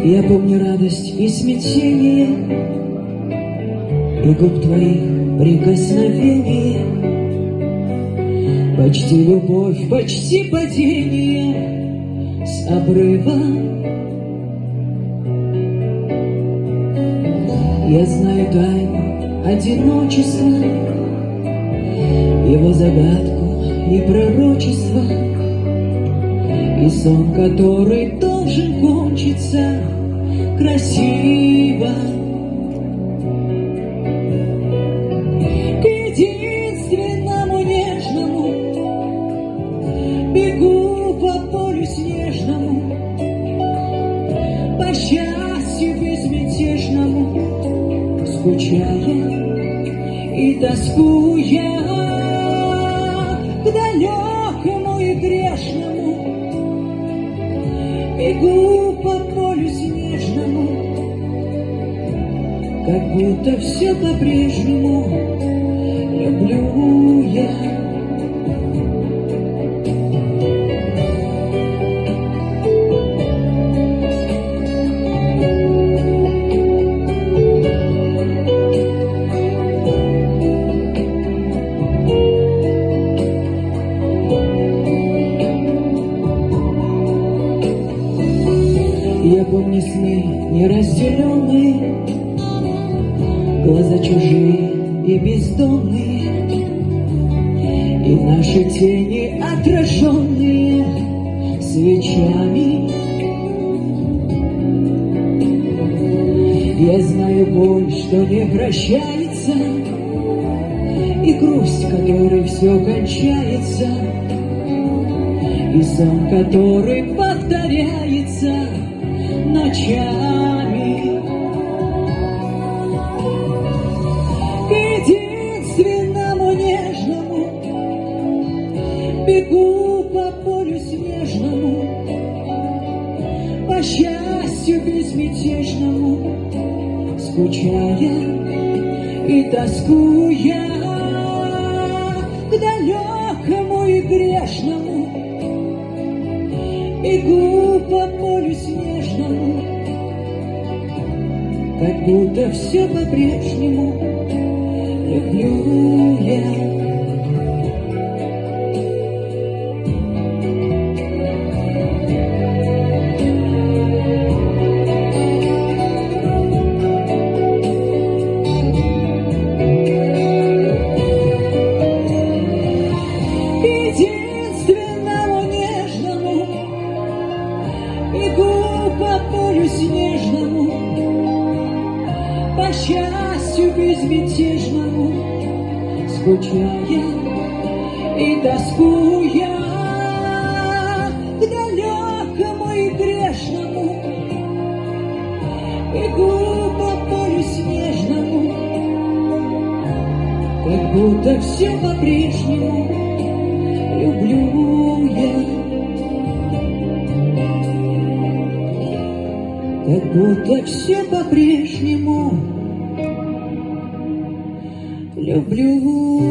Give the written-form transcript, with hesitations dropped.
Я помню радость и смятение, и губ твоих прикосновение, почти любовь, почти падение с обрыва. Я знаю тайну одиночества, его загадку и пророчество, и сон, который должен кончиться красиво. К единственному нежному бегу по полю снежному, по счастью безмятежному, скучая и тоскуя, к далекому и грешному бегу по полю снежному, как будто все по-прежнему люблю я. Я помню сны неразделенные, глаза чужие и бездомные, и наши тени отраженные свечами. Я знаю боль, что не прощается, и грусть, которой все кончается, и сон, который повторяется ночами. К единственному нежному бегу по полю снежному, по счастью безмятежному, скучая и тоскуя, к далекому и грешному бегу по полю снежному, как будто все по-прежнему люблю я. Бегу по полю снежному, по счастью безмятежному, скучая и тоскуя, к далекому и грешному бегу по полю снежному, как будто все по-прежнему люблю я. Как будто все по-прежнему люблю.